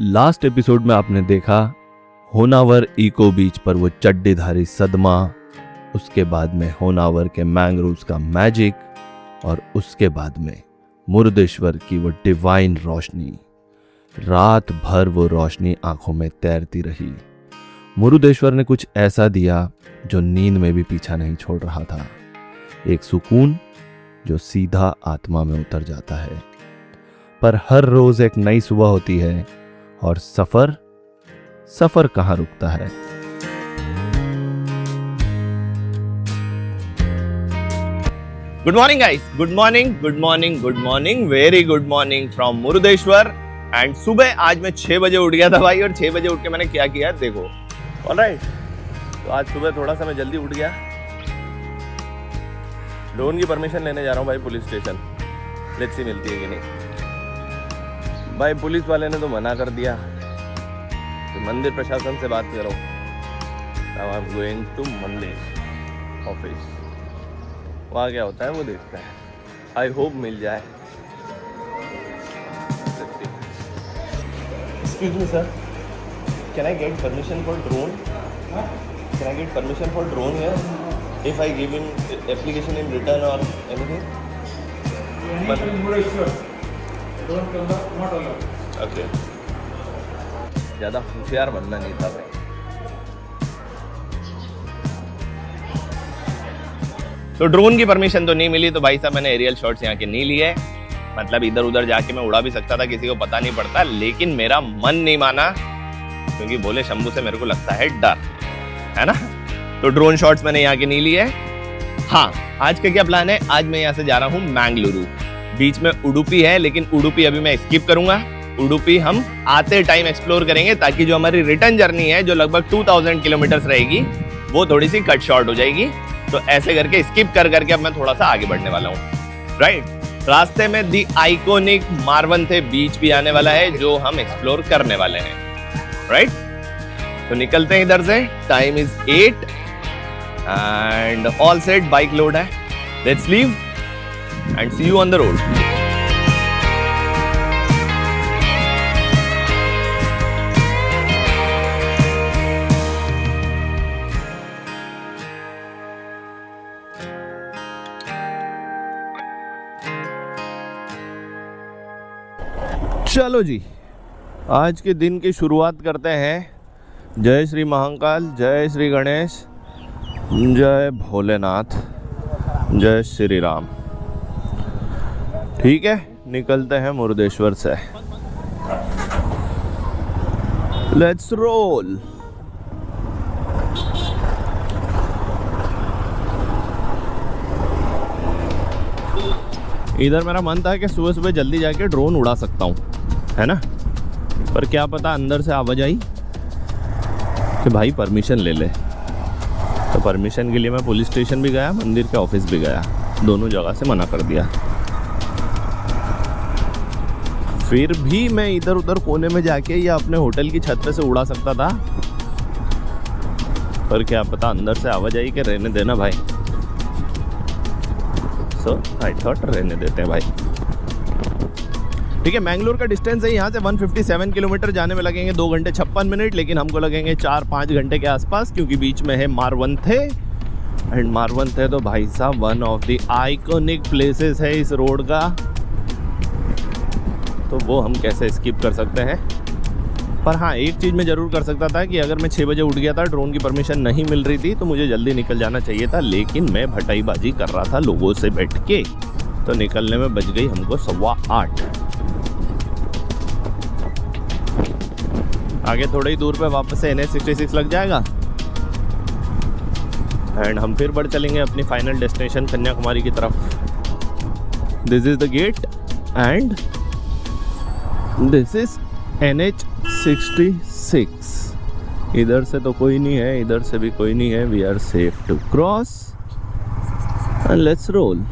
Last episode में आपने देखा होनावर इको बीच पर वो चड्डीधारी सदमा, उसके बाद में होनावर के मैंग्रोव्स का मैजिक और उसके बाद में मुरुदेश्वर की वो डिवाइन रोशनी। रात भर वो रोशनी आंखों में तैरती रही। मुरुदेश्वर ने कुछ ऐसा दिया जो नींद में भी पीछा नहीं छोड़ रहा था, एक सुकून जो सीधा आत्मा में उतर जाता है। पर हर रोज एक नई सुबह होती है और सफर कहाँ रुकता है। Good morning guys, good morning, good morning, good morning, very good morning from Murudeshwar. And सुबह आज मैं 6 बजे उठ गया था भाई, और 6 बजे उठ के मैंने क्या किया देखो। ऑलराइट, तो आज सुबह थोड़ा सा मैं जल्दी उठ गया। ड्रोन की परमिशन लेने जा रहा हूँ भाई पुलिस स्टेशन। लेट्स सी मिलती है कि नहीं। भाई पुलिस वाले ने तो मना कर दिया, तो मंदिर प्रशासन से बात करो। Now I am going to mandir office. वहाँ क्या होता है वो देखते हैं। आई होप मिल जाए। Excuse me sir, can I get permission for drone? Can I get permission for drone here if I give him application in return और anything? Okay, ज़्यादा होशियार बनना नहीं था भाई। तो ड्रोन की परमिशन तो नहीं मिली, तो भाई साहब मैंने एरियल शॉट्स यहाँ के नहीं लिए। मतलब इधर उधर जाके मैं उड़ा भी सकता था, किसी को पता नहीं पड़ता, लेकिन मेरा मन नहीं माना क्योंकि भोले शंभू से मेरे को लगता है डर, है ना। तो ड्रोन शॉट्स मैंने यहाँ के नहीं लिए। हाँ, आज का क्या प्लान है? आज मैं यहाँ से जा रहा हूँ मैंगलुरु। बीच में उडुपी है, लेकिन उडुपी अभी मैं स्किप करूंगा। उडुपी हम आते टाइम एक्सप्लोर करेंगे, ताकि जो हमारी रिटर्न जर्नी है जो लगभग 2000 किलोमीटर्स रहेगी वो थोड़ी सी कट शॉर्ट हो जाएगी। तो ऐसे करके स्किप कर करके अब मैं थोड़ा सा आगे बढ़ने वाला हूँ। राइट, रास्ते में दी आइकॉनिक मारवंथे बीच भी आने वाला है जो हम एक्सप्लोर करने वाले हैं। राइट, तो निकलते हैं इधर से। Time is 8 and all set, bike load है। Let's leave and see you on the road. चलो जी, आज के दिन की शुरुआत करते हैं। जय श्री महाकाल, जय श्री गणेश, जय भोलेनाथ, जय श्री राम। ठीक है, निकलते हैं मुरुदेश्वर से। Let's roll. इधर मेरा मन था कि सुबह सुबह जल्दी जाके ड्रोन उड़ा सकता हूँ, है ना, पर क्या पता अंदर से आवाज आई कि भाई परमिशन ले ले। तो परमिशन के लिए मैं पुलिस स्टेशन भी गया, मंदिर के ऑफिस भी गया, दोनों जगह से मना कर दिया। फिर भी मैं इधर उधर कोने में जाके या अपने होटल की छत पे से उड़ा सकता था, पर क्या पता अंदर से आवाज आई कि रहने देना भाई। सो आई थॉट रहने देते हैं भाई। ठीक है, मैंगलोर का डिस्टेंस है यहाँ से 157 किलोमीटर। जाने में लगेंगे 2 घंटे 56 मिनट, लेकिन हमको लगेंगे 4-5 घंटे के आसपास, क्योंकि बीच में है मारवंथे। एंड मारवंथे तो भाई साहब one of the iconic places है इस रोड का, तो वो हम कैसे स्किप कर सकते हैं। पर हाँ, एक चीज़ मैं ज़रूर कर सकता था कि अगर मैं 6 बजे उठ गया था, ड्रोन की परमिशन नहीं मिल रही थी, तो मुझे जल्दी निकल जाना चाहिए था। लेकिन मैं भटाईबाजी कर रहा था लोगों से बैठ के, तो निकलने में बज गई हमको 8:15। आगे थोड़े ही दूर पे वापस से NH66 लग जाएगा एंड हम फिर बढ़ चलेंगे अपनी फाइनल डेस्टिनेशन कन्याकुमारी की तरफ। This is the gate and this is NH66। इधर से तो कोई नहीं है, इधर से भी कोई नहीं है। We are safe to cross and let's roll.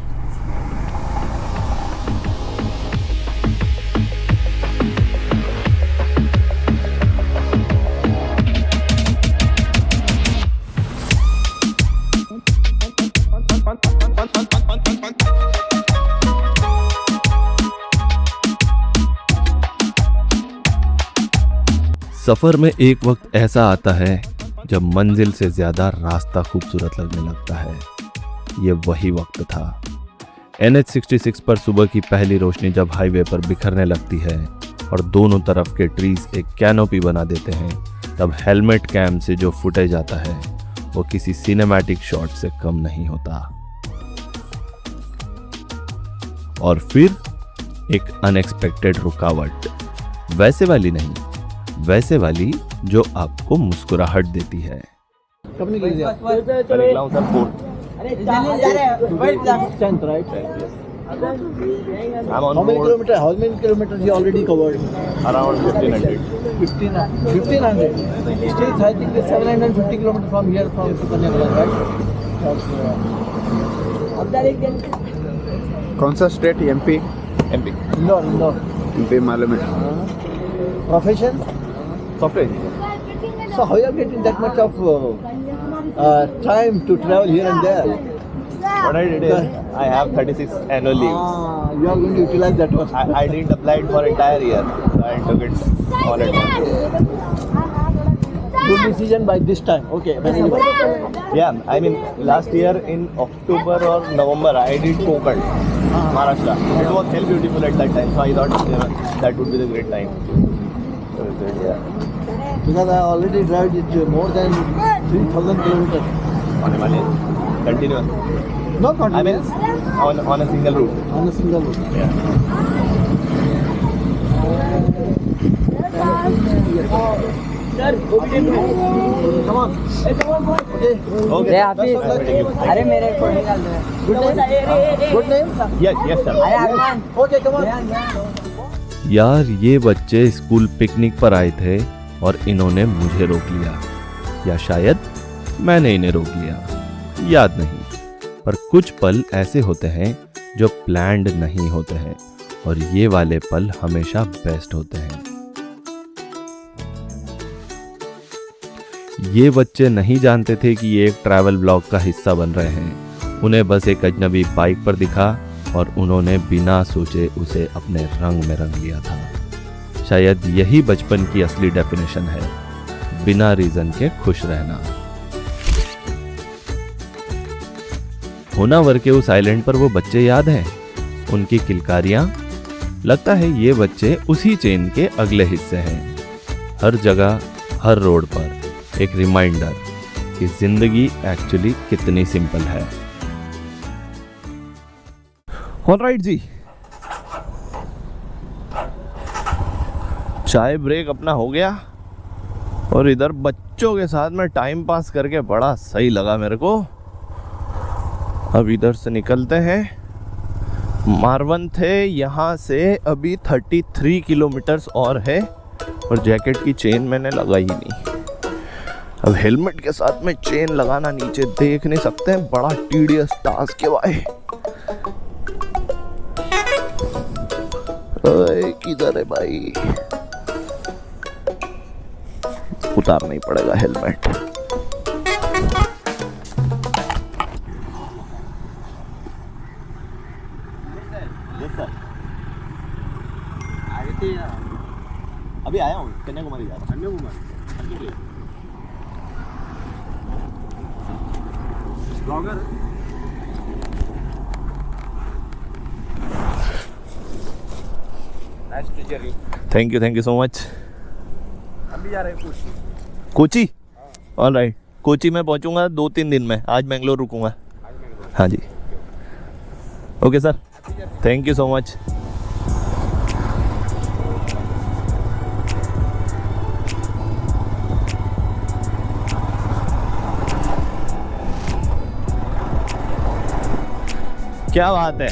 सफर में एक वक्त ऐसा आता है जब मंजिल से ज्यादा रास्ता खूबसूरत लगने लगता है। ये वही वक्त था। NH66 पर सुबह की पहली रोशनी जब हाईवे पर बिखरने लगती है और दोनों तरफ के ट्रीज एक कैनोपी बना देते हैं, तब हेलमेट कैम से जो फुटेज आता है वो किसी सिनेमैटिक शॉट से कम नहीं होता। और फिर एक अनएक्सपेक्टेड रुकावट, वैसे वाली नहीं, वैसे वाली जो आपको मुस्कुराहट देती है। कब निकला हूँ sir? 4th। I'm on board. How many kilometers you already covered? Around 1500. 1500. Still, I think it's 750 kilometers from here from Kanyakumari, right? कौन सा state? MP? MP. Indore. MP मालूम है। Profession? Software. So how you are getting that much of time to travel here and there? What I did is I have 36 annual leaves. You are going to utilize that one. I didn't apply it for entire year. So I took it all at once. Good decision by this time. Okay. Yeah, I mean last year in October or November I did Konkan, Maharashtra. It was hell beautiful at that time, so I thought that would be the great time. So, yeah. Because I already drive it more than 3,000 kilometers. Continuous. No, not I mean on a single route. on a single route. Yeah. Come on. Okay. Okay. अरे मेरे को निकाल दो। Good name? Good name? Yes, sir. अरे आगमन। Okay, come on. यार ये बच्चे स्कूल पिकनिक पर आए थे और इन्होंने मुझे रोक लिया, या शायद मैंने इन्हें रोक लिया, याद नहीं। पर कुछ पल ऐसे होते हैं जो प्लान्ड नहीं होते हैं, और ये वाले पल हमेशा बेस्ट होते हैं। ये बच्चे नहीं जानते थे कि ये एक ट्रैवल ब्लॉग का हिस्सा बन रहे हैं। उन्हें बस एक अजनबी बाइक पर दिखा और उन्होंने बिना सोचे उसे अपने रंग में रंग लिया था। शायद यही बचपन की असली डेफिनेशन है, बिना रीजन के खुश रहना। होनावर के उस आइलैंड पर वो बच्चे याद हैं, उनकी किलकारियां? लगता है ये बच्चे उसी चेन के अगले हिस्से हैं। हर जगह, हर रोड पर एक रिमाइंडर कि जिंदगी एक्चुअली कितनी सिंपल है। ऑलराइट जी, चाय ब्रेक अपना हो गया और इधर बच्चों के साथ में टाइम पास करके बड़ा सही लगा मेरे को। अब इधर से निकलते हैं। मारवन थे, यहाँ से अभी 33 किलोमीटर्स और है, और जैकेट की चेन मैंने लगाई नहीं। अब हेलमेट के साथ में चेन लगाना नीचे देख नहीं सकते हैं, बड़ा टीडियस टास्क है भाई। किधर है भाई? उतारना ही पड़ेगा हेलमेट। अभी आया हूँ, कन्याकुमारी जा रहा हूँ। Kanyakumari blogger. Nice to meet you. Thank you so much. हम भी जा रहे हैं कोची? ऑलराइट, कोची में पहुंचूंगा 2-3 दिन में। आज बेंगलोर रुकूंगा। हाँ जी, okay sir, thank you so much. क्या बात है,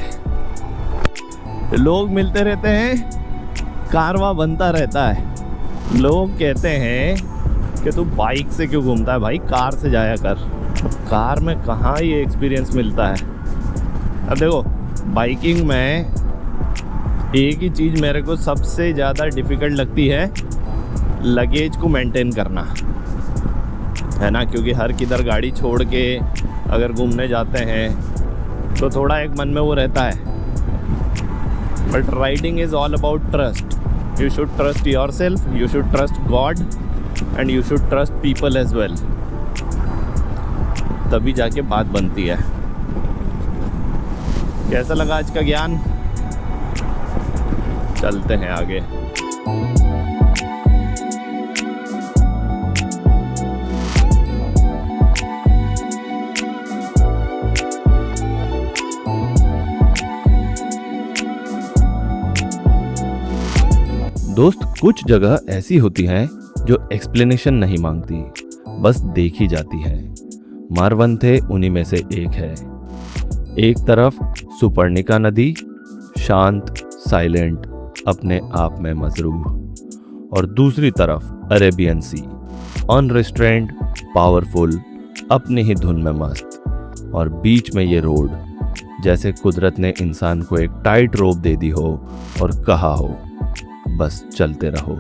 लोग मिलते रहते हैं, कारवां बनता रहता है। लोग कहते हैं कि तू बाइक से क्यों घूमता है भाई, कार से जाया कर। कार में कहाँ ये एक्सपीरियंस मिलता है। अब देखो, बाइकिंग में एक ही चीज़ मेरे को सबसे ज़्यादा डिफ़िकल्ट लगती है, लगेज को मेंटेन करना, है ना। क्योंकि हर किधर गाड़ी छोड़ के अगर घूमने जाते हैं तो थोड़ा एक मन में वो रहता है। But riding is all about trust. You should trust yourself, you should trust God, and you should trust people as well. तभी जाके बात बनती है. कैसा लगा आज का ज्ञान? चलते हैं आगे. दोस्त, कुछ जगह ऐसी होती हैं जो एक्सप्लेनेशन नहीं मांगती, बस देखी जाती है. मारवंथे उन्हीं में से एक है. एक तरफ सुपर्णिका नदी, शांत, साइलेंट, अपने आप में मजरूह, और दूसरी तरफ अरेबियन सी, अनरिस्ट्रेंड, पावरफुल, अपनी ही धुन में मस्त. और बीच में ये रोड, जैसे कुदरत ने इंसान को एक टाइट रोप दे दी हो और कहा हो, बस चलते रहो.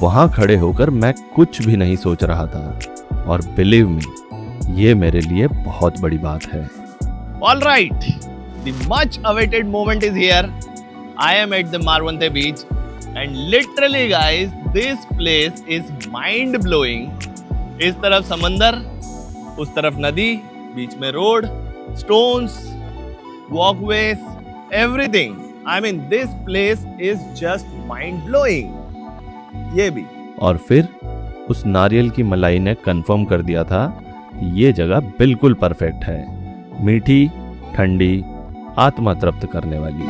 वहां खड़े होकर मैं कुछ भी नहीं सोच रहा था, और बिलीव मी, ये मेरे लिए बहुत बड़ी बात है. All right, the much awaited moment is here. I am at the Marvante beach and literally guys, this place is mind blowing. इस तरफ समंदर, उस तरफ नदी, बीच में road, stones, walkways, everything. I mean, this place is just mind blowing. ये भी. और फिर उस नारियल की मलाई ने कंफर्म कर दिया था कि ये जगह बिल्कुल परफेक्ट है. मीठी, ठंडी, आत्मा तृप्त करने वाली.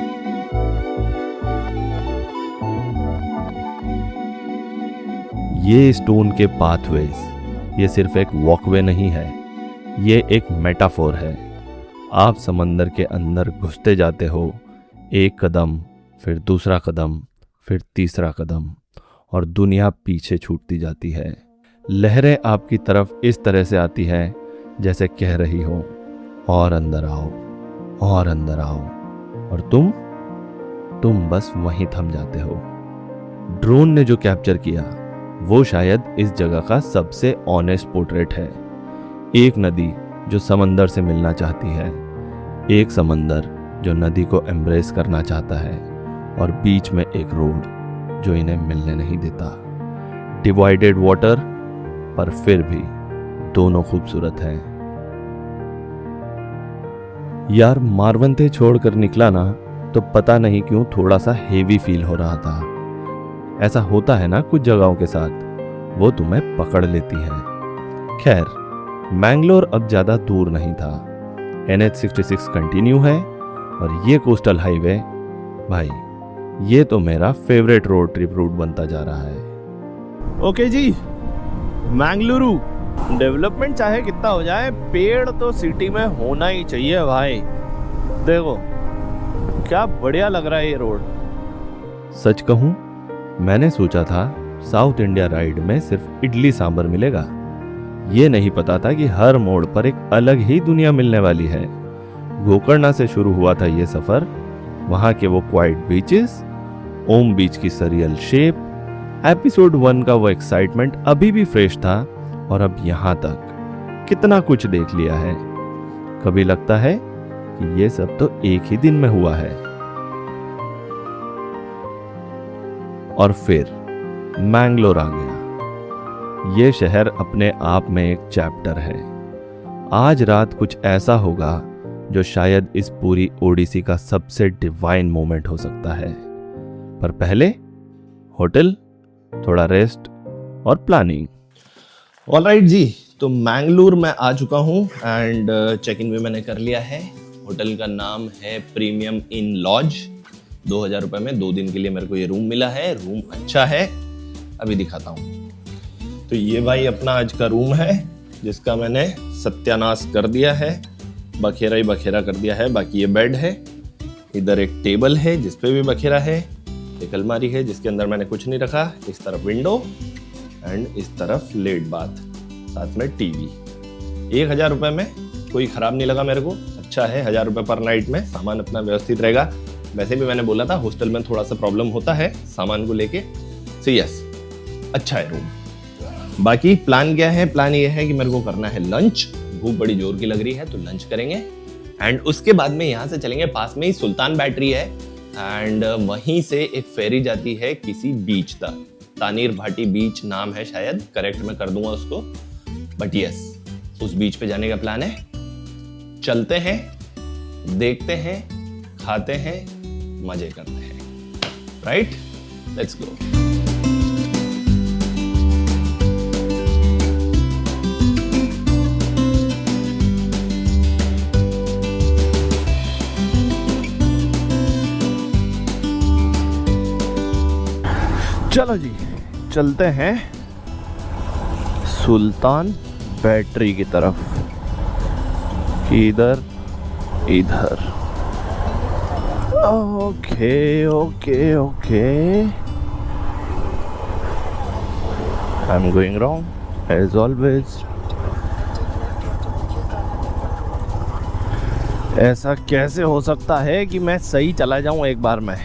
ये स्टोन के पाथवेज, ये सिर्फ एक वॉकवे नहीं है, ये एक मेटाफोर है. आप समंदर के अंदर घुसते जाते हो, एक कदम, फिर दूसरा कदम, फिर तीसरा कदम, और दुनिया पीछे छूटती जाती है. लहरें आपकी तरफ इस तरह से आती हैं जैसे कह रही हो, और अंदर आओ, और अंदर आओ, और तुम बस वहीं थम जाते हो. ड्रोन ने जो कैप्चर किया वो शायद इस जगह का सबसे ऑनेस्ट पोर्ट्रेट है. एक नदी जो समंदर से मिलना चाहती है, एक समंदर जो नदी को एम्ब्रेस करना चाहता है, और बीच में एक रोड जो इन्हें मिलने नहीं देता. डिवाइडेड वाटर, पर फिर भी दोनों खूबसूरत हैं. यार, मारवंते छोड़कर निकला ना तो पता नहीं क्यों थोड़ा सा हेवी फील हो रहा था. ऐसा होता है ना कुछ जगहों के साथ, वो तुम्हें पकड़ लेती हैं. खैर, मैंगलोर अब ज्यादा दूर नहीं था. NH66 कंटिन्यू है, और ये कोस्टल हाईवे, भाई ये तो मेरा फेवरेट रोड ट्रिप रूट बनता जा रहा है. ओके जी, मैंगलुरु. डेवलपमेंट चाहे कितना हो जाए, पेड़ तो सिटी में होना ही चाहिए भाई. देखो क्या बढ़िया लग रहा है ये रोड. सच कहूं, मैंने सोचा था साउथ इंडिया राइड में सिर्फ इडली सांभर मिलेगा. ये नहीं पता था कि हर मोड़ पर एक अलग ही दुनिया मिलने वाली है. गोकर्णा से शुरू हुआ था ये सफर. वहां के वो क्वाइट बीचेस, ओम बीच की सरियल शेप, एपिसोड 1 का वो एक्साइटमेंट अभी भी फ्रेश था, और अब यहां तक कितना कुछ देख लिया है. कभी लगता है कि ये सब तो एक ही दिन में हुआ है. और फिर मैंगलोर आ गया. ये शहर अपने आप में एक चैप्टर है. आज रात कुछ ऐसा होगा जो शायद इस पूरी ओडिसी का सबसे डिवाइन मोमेंट हो सकता है. पर पहले होटल, थोड़ा रेस्ट और प्लानिंग. ऑलराइट जी, तो मैंगलोर में आ चुका हूँ एंड चेक इन भी मैंने कर लिया है. होटल का नाम है प्रीमियम इन लॉज. 2000 रुपये में 2 दिन के लिए मेरे को ये रूम मिला है. रूम अच्छा है, अभी दिखाता हूँ. तो ये भाई अपना आज का रूम है, जिसका मैंने सत्यानाश कर दिया है, बखेरा ही बखेरा कर दिया है. बाकी ये बेड है, इधर एक टेबल है जिस पे भी बखेरा है, एक अलमारी है जिसके अंदर मैंने कुछ नहीं रखा, इस तरफ विंडो एंड इस तरफ लेट बाथ, साथ में टीवी. 1000 रुपये में कोई ख़राब नहीं लगा मेरे को. अच्छा है, 1000 रुपये पर नाइट में सामान अपना व्यवस्थित रहेगा. वैसे भी मैंने बोला था हॉस्टल में थोड़ा सा प्रॉब्लम होता है सामान को लेके. सो यस, अच्छा है रूम. बाकी प्लान क्या है? प्लान ये है कि मेरे को करना है लंच, भूख बड़ी जोर की लग रही है तो लंच करेंगे एंड उसके बाद में यहाँ से चलेंगे, पास में ही सुल्तान बैटरी है एंड वहीं से एक फेरी जाती है किसी बीच तक, तानीर भाटी बीच नाम है शायद, करेक्ट मैं कर दूंगा उसको, बट यस उस बीच पे जाने का प्लान है। चलते हैं, देखते हैं, खाते हैं, मजे करते हैं, राइट, लेट्स गो। चलो जी चलते हैं सुल्तान बैटरी की तरफ, इधर इधर। Okay okay okay, I am going wrong as always. ऐसा कैसे हो सकता है कि मैं सही चला जाऊं एक बार में,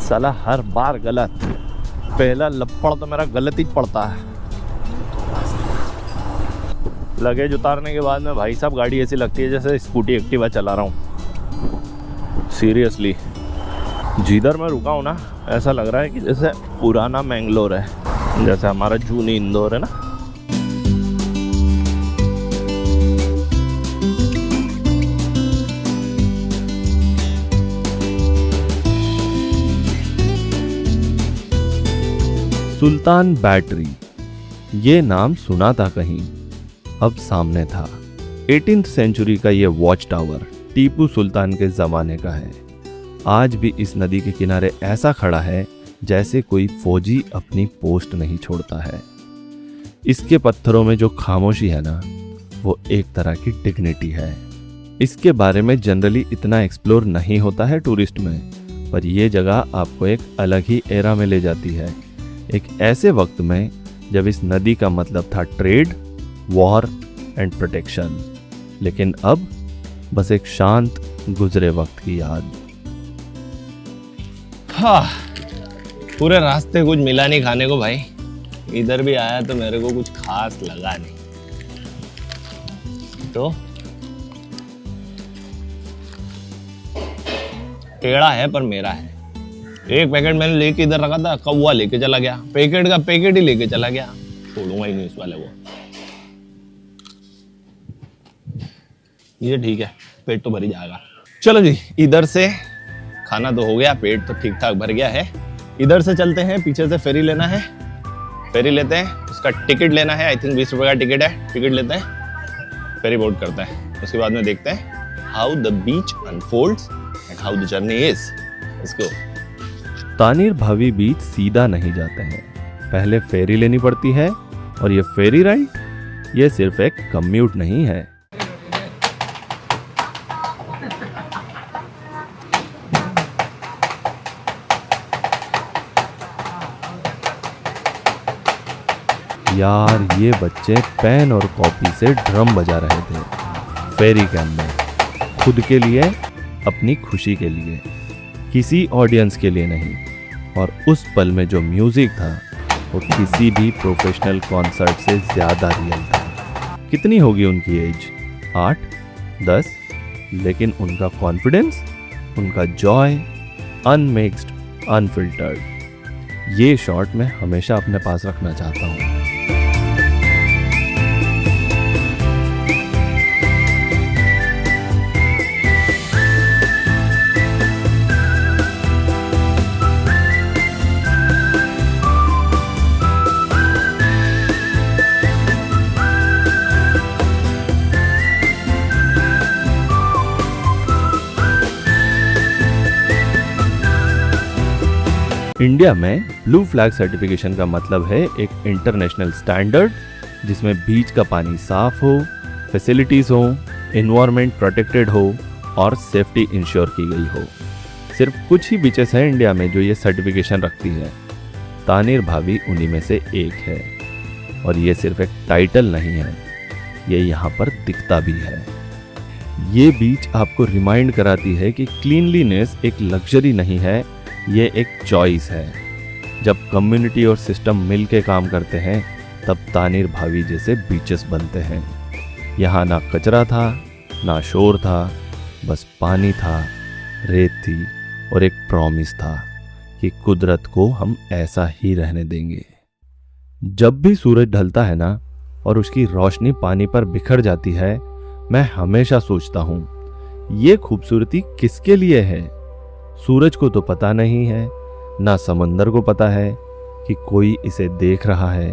साला हर बार गलत। पहला लपड़ तो मेरा गलत ही पड़ता है। लगेज उतारने के बाद में भाई साहब गाड़ी ऐसी लगती है जैसे स्कूटी एक्टिवा चला रहा हूँ, सीरियसली। जिधर मैं रुका हूँ ना, ऐसा लग रहा है कि जैसे पुराना मैंगलोर है, जैसे हमारा जूनी इंदौर है ना। सुल्तान बैटरी, ये नाम सुना था कहीं, अब सामने था। 18th सेंचुरी का ये वॉच टावर टीपू सुल्तान के ज़माने का है। आज भी इस नदी के किनारे ऐसा खड़ा है जैसे कोई फौजी अपनी पोस्ट नहीं छोड़ता है। इसके पत्थरों में जो खामोशी है ना, वो एक तरह की डिग्निटी है। इसके बारे में जनरली इतना एक्सप्लोर नहीं होता है टूरिस्ट में, पर ये जगह आपको एक अलग ही एरा में ले जाती है, एक ऐसे वक्त में जब इस नदी का मतलब था ट्रेड, वॉर एंड प्रोटेक्शन। लेकिन अब बस एक शांत गुजरे वक्त की याद। हाँ, पूरे रास्ते कुछ मिला नहीं खाने को भाई। इधर भी आया तो मेरे को कुछ खास लगा नहीं, तो टेढ़ा है पर मेरा है। एक पैकेट मैंने लेके इधर रखा था, कौवा लेके चला गया, पैकेट का पैकेट ही लेके चला गया। छोड़ूंगा ही नहीं इस वाले को। ये ठीक है, पेट तो भर ही जाएगा। चलो जी, इधर से खाना तो हो गया, पेट तो ठीक ठाक भर गया है। इधर से चलते हैं, पीछे से फेरी लेना है, फेरी लेते हैं, उसका टिकट लेना है। आई थिंक 20 रुपए का टिकट है, टिकट लेते हैं, फेरी बोर्ड करते हैं। उसके बाद में देखते हैं how the beach unfolds and how the journey is. Let's go. Tannirbhavi beach सीधा नहीं जाते हैं, पहले फेरी लेनी पड़ती है। और ये फेरी राइड, ये सिर्फ एक कम्यूट नहीं है, यार ये बच्चे पेन और कॉपी से ड्रम बजा रहे थे फेरी के अंदर, खुद के लिए, अपनी खुशी के लिए, किसी ऑडियंस के लिए नहीं। और उस पल में जो म्यूजिक था वो किसी भी प्रोफेशनल कॉन्सर्ट से ज़्यादा रियल था। कितनी होगी उनकी एज? 8, 10, लेकिन उनका कॉन्फिडेंस, उनका जॉय, अनमिक्स्ड, अनफिल्टर्ड। ये शॉट मैं हमेशा अपने पास रखना चाहता हूँ। इंडिया में ब्लू फ्लैग सर्टिफिकेशन का मतलब है एक इंटरनेशनल स्टैंडर्ड जिसमें बीच का पानी साफ हो, फैसिलिटीज हो, एनवायरनमेंट प्रोटेक्टेड हो और सेफ्टी इंश्योर की गई हो। सिर्फ कुछ ही बीचेस हैं इंडिया में जो ये सर्टिफिकेशन रखती है। तानीर भावी उन्हीं में से एक है। और ये सिर्फ एक टाइटल नहीं है, ये यहाँ पर दिखता भी है। ये बीच आपको रिमाइंड कराती है कि क्लीनलीनेस एक लग्जरी नहीं है, ये एक चॉइस है। जब कम्युनिटी और सिस्टम मिल के काम करते हैं तब तानीर भावी जैसे बीचेस बनते हैं। यहाँ ना कचरा था, ना शोर था, बस पानी था, रेत थी और एक प्रॉमिस था कि कुदरत को हम ऐसा ही रहने देंगे। जब भी सूरज ढलता है ना और उसकी रोशनी पानी पर बिखर जाती है, मैं हमेशा सोचता हूँ ये खूबसूरती किसके लिए है। सूरज को तो पता नहीं है, ना समंदर को पता है कि कोई इसे देख रहा है,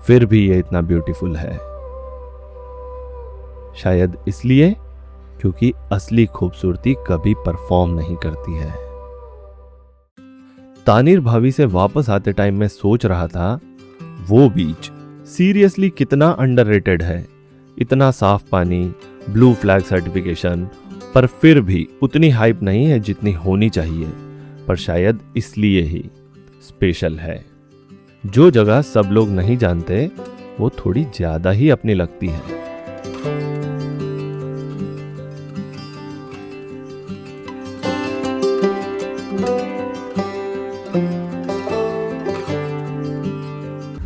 फिर भी ये इतना ब्यूटीफुल है। शायद इसलिए क्योंकि असली खूबसूरती कभी परफॉर्म नहीं करती है। तानीर भाभी से वापस आते टाइम मैं सोच रहा था वो बीच सीरियसली कितना अंडररेटेड है। इतना साफ पानी, ब्लू फ्लैग सर्टिफिकेशन, पर फिर भी उतनी हाइप नहीं है जितनी होनी चाहिए। पर शायद इसलिए ही स्पेशल है। जो जगह सब लोग नहीं जानते वो थोड़ी ज्यादा ही अपनी लगती है।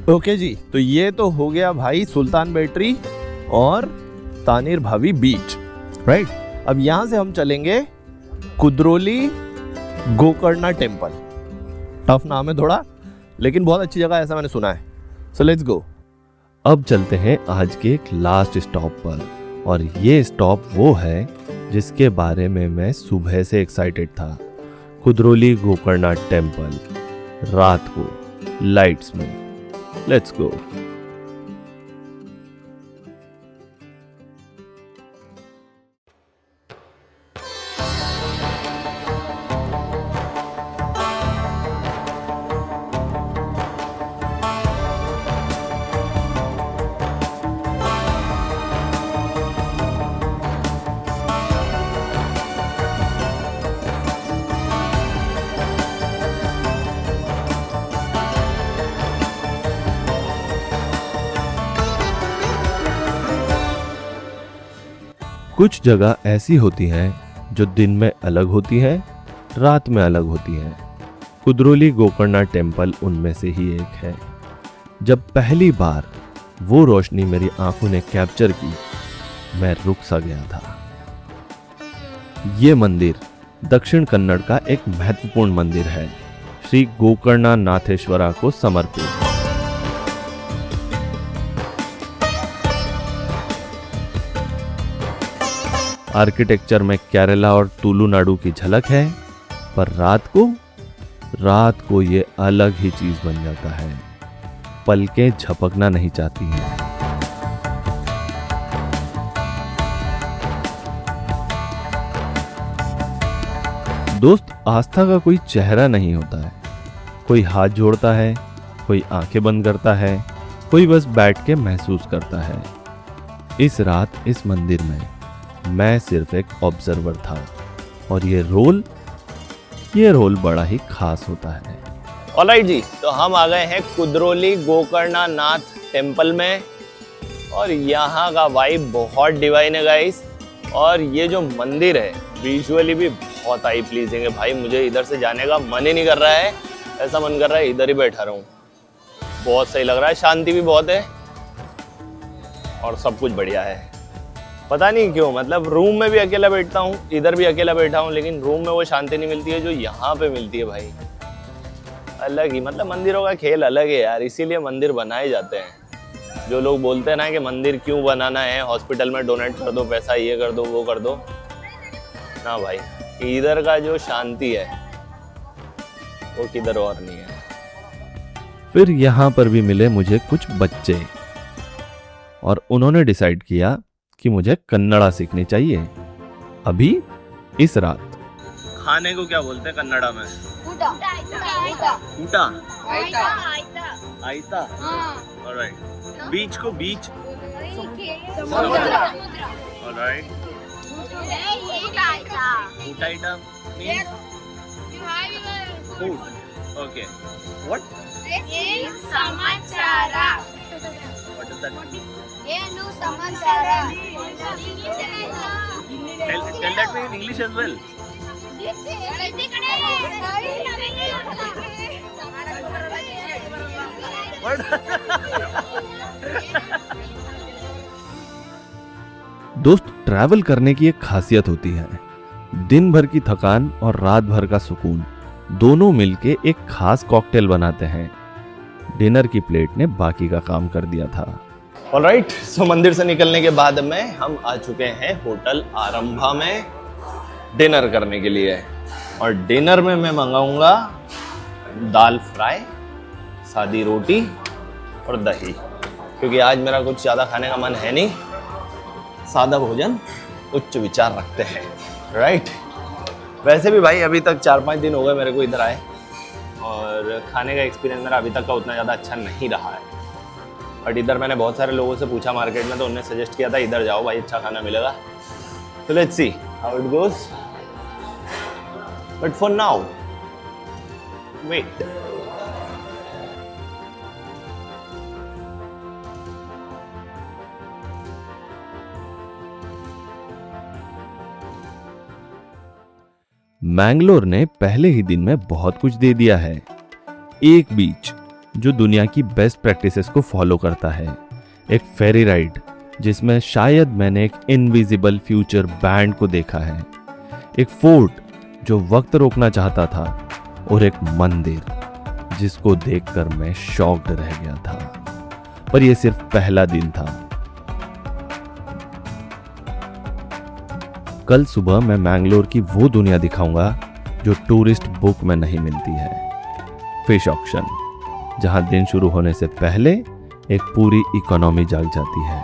ओके जी, तो ये तो हो गया भाई सुल्तान बैटरी और तानीर भाभी बीच, राइट। अब यहां से हम चलेंगे कुद्रोली गोकर्णा टेम्पल। टफ नाम है थोड़ा, लेकिन बहुत अच्छी जगह है ऐसा मैंने सुना है। So let's go. अब चलते हैं आज के एक लास्ट स्टॉप पर, और ये स्टॉप वो है जिसके बारे में मैं सुबह से एक्साइटेड था। कुद्रोली गोकर्णा टेम्पल, रात को लाइट्स में। Let's go. कुछ जगह ऐसी होती हैं जो दिन में अलग होती हैं, रात में अलग होती हैं। कुद्रोली गोकर्णा टेम्पल उनमें से ही एक है। जब पहली बार वो रोशनी मेरी आंखों ने कैप्चर की, मैं रुक सा गया था। ये मंदिर दक्षिण कन्नड़ का एक महत्वपूर्ण मंदिर है, श्री गोकर्णा नाथेश्वरा को समर्पित। आर्किटेक्चर में केरला और तुलुनाडु की झलक है, पर रात को ये अलग ही चीज बन जाता है। पलकें झपकना नहीं चाहती हैं। दोस्त, आस्था का कोई चेहरा नहीं होता है। कोई हाथ जोड़ता है, कोई आंखें बंद करता है, कोई बस बैठ के महसूस करता है। इस रात इस मंदिर में मैं सिर्फ एक ऑब्जर्वर था, और ये रोल बड़ा ही खास होता है। ऑलराइट जी, तो हम आ गए हैं कुद्रोली गोकर्णा नाथ टेम्पल में, और यहाँ का वाइब बहुत डिवाइन है गाइस। और ये जो मंदिर है विजुअली भी बहुत आई प्लीजिंग है भाई। मुझे इधर से जाने का मन ही नहीं कर रहा है, ऐसा मन कर रहा है इधर ही बैठा रहूं। बहुत सही लग रहा है, शांति भी बहुत है और सब कुछ बढ़िया है। पता नहीं क्यों, मतलब रूम में भी अकेला बैठता हूँ, इधर भी अकेला बैठा हूँ, लेकिन रूम में वो शांति नहीं मिलती है जो यहाँ पे मिलती है भाई। अलग ही, मतलब मंदिरों का खेल अलग है यार, इसीलिए मंदिर बनाए जाते हैं। जो लोग बोलते हैं ना कि मंदिर क्यों बनाना है, हॉस्पिटल में डोनेट कर दो पैसा, ये कर दो वो कर दो, ना भाई, इधर का जो शांति है वो किधर और नहीं है। फिर यहाँ पर भी मिले मुझे कुछ बच्चे, और उन्होंने डिसाइड किया कि मुझे कन्नड़ा सीखनी चाहिए अभी इस रात। खाने को क्या बोलते हैं कन्नड़ा में? ऊटा। आइता। ऑलराइट। बीच को बीच। ऑलराइट। ऊटाइटा means food. Okay. What? समाचारा. What does that mean? ಏನು ಸಮಾಚಾರ. Tell that me in English as well. What? दोस्त, ट्रैवल करने की एक खासियत होती है, दिन भर की थकान और रात भर का सुकून दोनों मिलके एक खास कॉकटेल बनाते हैं। डिनर की प्लेट ने बाकी का काम कर दिया था। ऑलराइट, सो मंदिर से निकलने के बाद में हम आ चुके हैं होटल आरंभा में डिनर करने के लिए। और डिनर में मैं मंगाऊंगा दाल फ्राई, सादी रोटी और दही, क्योंकि आज मेरा कुछ ज़्यादा खाने का मन है नहीं। सादा भोजन उच्च विचार रखते हैं, राइट। वैसे भी भाई अभी तक 4-5 दिन हो गए मेरे को इधर आए, और खाने का एक्सपीरियंस मेरा अभी तक का उतना ज़्यादा अच्छा नहीं रहा है। बट इधर मैंने बहुत सारे लोगों से पूछा मार्केट में, तो उन्होंने सजेस्ट किया था इधर जाओ भाई, अच्छा खाना मिलेगा। तो let's see how it goes, but for now wait. Mangalore ने पहले ही दिन में बहुत कुछ दे दिया है। एक बीच जो दुनिया की बेस्ट प्रैक्टिसेस को फॉलो करता है, एक फेरी राइड जिसमें शायद मैंने एक इनविजिबल फ्यूचर बैंड को देखा है, एक फोर्ट जो वक्त रोकना चाहता था, और एक मंदिर जिसको देखकर मैं शॉक्ड रह गया था। पर यह सिर्फ पहला दिन था। कल सुबह मैं मैंगलोर की वो दुनिया दिखाऊंगा जो टूरिस्ट बुक में नहीं मिलती है। फिश ऑक्शन, जहां दिन शुरू होने से पहले एक पूरी इकोनॉमी जाग जाती है।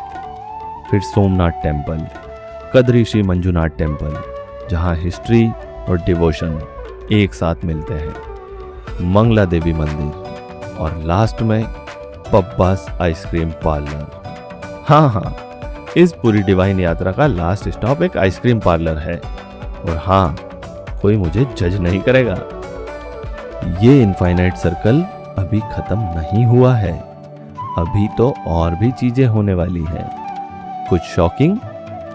फिर सोमनाथ टेम्पल, कद्री श्री मंजुनाथ टेम्पल, जहां हिस्ट्री और डिवोशन एक साथ मिलते हैं। मंगला देवी मंदिर, और लास्ट में पब्बास आइसक्रीम पार्लर। हाँ, इस पूरी डिवाइन यात्रा का लास्ट स्टॉप एक आइसक्रीम पार्लर है। और हाँ, कोई मुझे जज नहीं करेगा। ये इनफाइनाइट सर्कल अभी खत्म नहीं हुआ है। अभी तो और भी चीजें होने वाली हैं, कुछ शॉकिंग,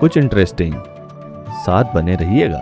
कुछ इंटरेस्टिंग। साथ बने रहिएगा।